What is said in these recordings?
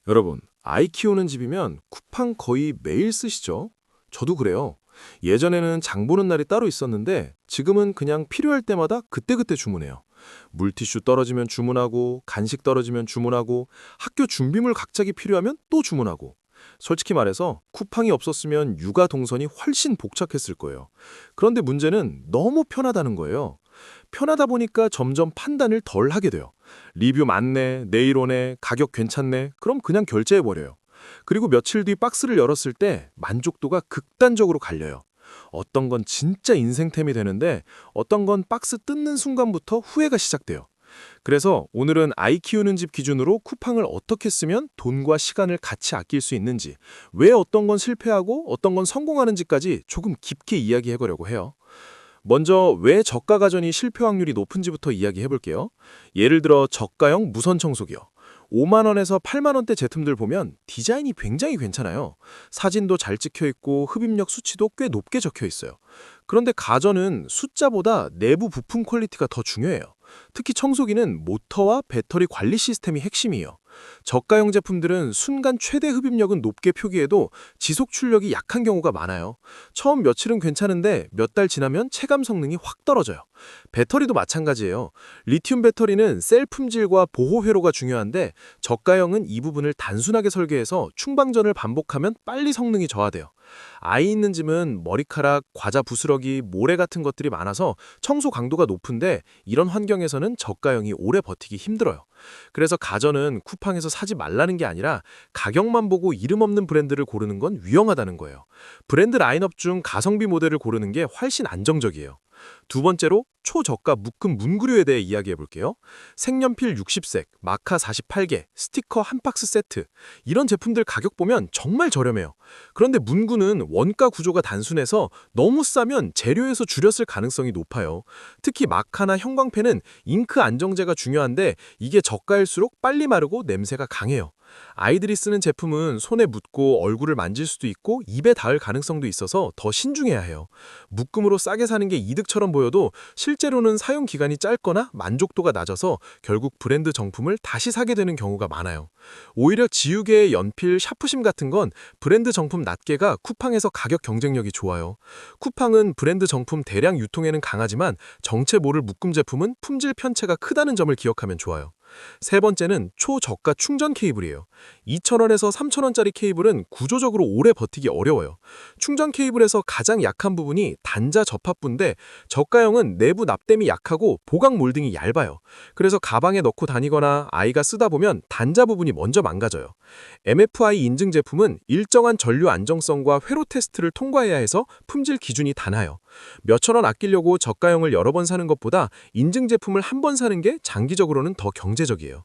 여러분, 아이 키우는 집이면 쿠팡 거의 매일 쓰시죠? 저도 그래요. 예전에는 장 보는 날이 따로 있었는데 지금은 그냥 필요할 때마다 그때그때 주문해요. 물티슈 떨어지면 주문하고, 간식 떨어지면 주문하고, 학교 준비물 각자기 필요하면 또 주문하고. 솔직히 말해서 쿠팡이 없었으면 육아 동선이 훨씬 복잡했을 거예요. 그런데 문제는 너무 편하다는 거예요. 편하다 보니까 점점 판단을 덜 하게 돼요. 리뷰 많네, 내일 오네, 가격 괜찮네, 그럼 그냥 결제해버려요. 그리고 며칠 뒤 박스를 열었을 때 만족도가 극단적으로 갈려요. 어떤 건 진짜 인생템이 되는데 어떤 건 박스 뜯는 순간부터 후회가 시작돼요. 그래서 오늘은 아이 키우는 집 기준으로 쿠팡을 어떻게 쓰면 돈과 시간을 같이 아낄 수 있는지, 왜 어떤 건 실패하고 어떤 건 성공하는지까지 조금 깊게 이야기해보려고 해요. 먼저 왜 저가 가전이 실패 확률이 높은지부터 이야기해 볼게요. 예를 들어 저가형 무선 청소기요. 5만 원에서 8만 원대 제품들 보면 디자인이 굉장히 괜찮아요. 사진도 잘 찍혀 있고 흡입력 수치도 꽤 높게 적혀 있어요. 그런데 가전은 숫자보다 내부 부품 퀄리티가 더 중요해요. 특히 청소기는 모터와 배터리 관리 시스템이 핵심이에요. 저가형 제품들은 순간 최대 흡입력은 높게 표기해도 지속 출력이 약한 경우가 많아요. 처음 며칠은 괜찮은데 몇 달 지나면 체감 성능이 확 떨어져요. 배터리도 마찬가지예요. 리튬 배터리는 셀 품질과 보호 회로가 중요한데 저가형은 이 부분을 단순하게 설계해서 충방전을 반복하면 빨리 성능이 저하돼요. 아이 있는 집은 머리카락, 과자 부스러기, 모래 같은 것들이 많아서 청소 강도가 높은데 이런 환경에서는 저가형이 오래 버티기 힘들어요. 그래서 가전은 쿠팡에서 사지 말라는 게 아니라 가격만 보고 이름 없는 브랜드를 고르는 건 위험하다는 거예요. 브랜드 라인업 중 가성비 모델을 고르는 게 훨씬 안정적이에요. 두 번째로 초저가 묶음 문구류에 대해 이야기해 볼게요. 색연필 60색, 마카 48개, 스티커 한 박스 세트. 이런 제품들 가격 보면 정말 저렴해요. 그런데 문구는 원가 구조가 단순해서 너무 싸면 재료에서 줄였을 가능성이 높아요. 특히 마카나 형광펜은 잉크 안정제가 중요한데 이게 저가일수록 빨리 마르고 냄새가 강해요. 아이들이 쓰는 제품은 손에 묻고 얼굴을 만질 수도 있고 입에 닿을 가능성도 있어서 더 신중해야 해요. 묶음으로 싸게 사는 게 이득처럼 보여도 실제로는 사용 기간이 짧거나 만족도가 낮아서 결국 브랜드 정품을 다시 사게 되는 경우가 많아요. 오히려 지우개의 연필, 샤프심 같은 건 브랜드 정품 낱개가 쿠팡에서 가격 경쟁력이 좋아요. 쿠팡은 브랜드 정품 대량 유통에는 강하지만 정체 모를 묶음 제품은 품질 편차가 크다는 점을 기억하면 좋아요. 세 번째는 초저가 충전 케이블이에요. 2,000원에서 3,000원짜리 케이블은 구조적으로 오래 버티기 어려워요. 충전 케이블에서 가장 약한 부분이 단자 접합부인데 저가형은 내부 납땜이 약하고 보강 몰딩이 얇아요. 그래서 가방에 넣고 다니거나 아이가 쓰다 보면 단자 부분이 먼저 망가져요. MFI 인증 제품은 일정한 전류 안정성과 회로 테스트를 통과해야 해서 품질 기준이 단아요. 몇천 원 아끼려고 저가형을 여러 번 사는 것보다 인증 제품을 한 번 사는 게 장기적으로는 더 경제적이에요.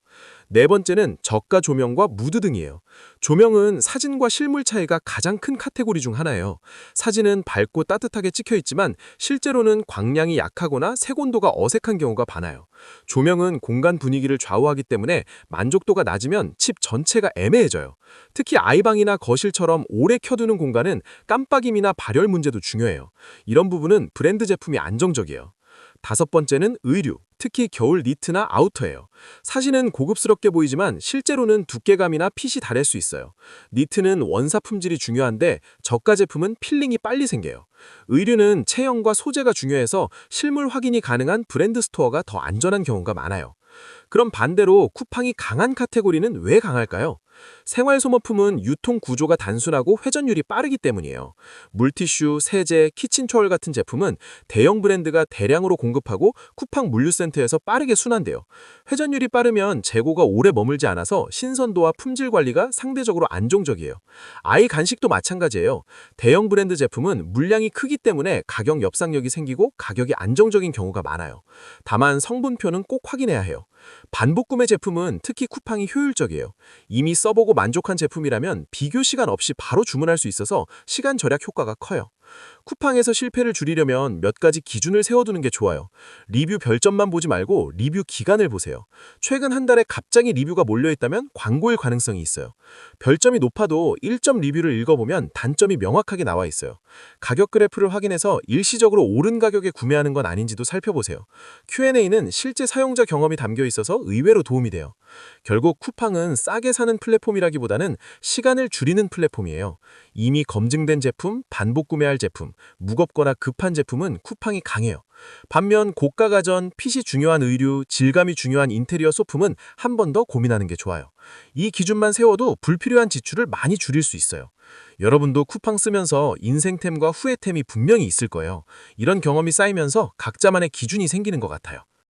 네 번째는 저가 조명과 무드 등이에요. 조명은 사진과 실물 차이가 가장 큰 카테고리 중 하나예요. 사진은 밝고 따뜻하게 찍혀 있지만 실제로는 광량이 약하거나 색온도가 어색한 경우가 많아요. 조명은 공간 분위기를 좌우하기 때문에 만족도가 낮으면 집 전체가 애매해져요. 특히 아이방이나 거실처럼 오래 켜두는 공간은 깜빡임이나 발열 문제도 중요해요. 이런 부분은 브랜드 제품이 안정적이에요. 다섯 번째는 의류, 특히 겨울 니트나 아우터예요. 사진은 고급스럽게 보이지만 실제로는 두께감이나 핏이 다를 수 있어요. 니트는 원사 품질이 중요한데 저가 제품은 필링이 빨리 생겨요. 의류는 체형과 소재가 중요해서 실물 확인이 가능한 브랜드 스토어가 더 안전한 경우가 많아요. 그럼 반대로 쿠팡이 강한 카테고리는 왜 강할까요? 생활소모품은 유통 구조가 단순하고 회전율이 빠르기 때문이에요. 물티슈, 세제, 키친초월 같은 제품은 대형 브랜드가 대량으로 공급하고 쿠팡 물류센터에서 빠르게 순환돼요. 회전율이 빠르면 재고가 오래 머물지 않아서 신선도와 품질 관리가 상대적으로 안정적이에요. 아이 간식도 마찬가지예요. 대형 브랜드 제품은 물량이 크기 때문에 가격 협상력이 생기고 가격이 안정적인 경우가 많아요. 다만 성분표는 꼭 확인해야 해요. 반복 구매 제품은 특히 쿠팡이 효율적이에요. 이미 써보고 만족한 제품이라면 비교 시간 없이 바로 주문할 수 있어서 시간 절약 효과가 커요. 쿠팡에서 실패를 줄이려면 몇 가지 기준을 세워두는 게 좋아요. 리뷰 별점만 보지 말고 리뷰 기간을 보세요. 최근 한 달에 갑자기 리뷰가 몰려있다면 광고일 가능성이 있어요. 별점이 높아도 1점 리뷰를 읽어보면 단점이 명확하게 나와 있어요. 가격 그래프를 확인해서 일시적으로 오른 가격에 구매하는 건 아닌지도 살펴보세요. Q&A는 실제 사용자 경험이 담겨 있어서 의외로 도움이 돼요. 결국 쿠팡은 싸게 사는 플랫폼이라기보다는 시간을 줄이는 플랫폼이에요. 이미 검증된 제품, 반복 구매할 제품, 무겁거나 급한 제품은 쿠팡이 강해요. 반면 고가 가전, 핏이 중요한 의류, 질감이 중요한 인테리어 소품은 한 번 더 고민하는 게 좋아요. 이 기준만 세워도 불필요한 지출을 많이 줄일 수 있어요. 여러분도 쿠팡 쓰면서 인생템과 후회템이 분명히 있을 거예요. 이런 경험이 쌓이면서 각자만의 기준이 생기는 것 같아요.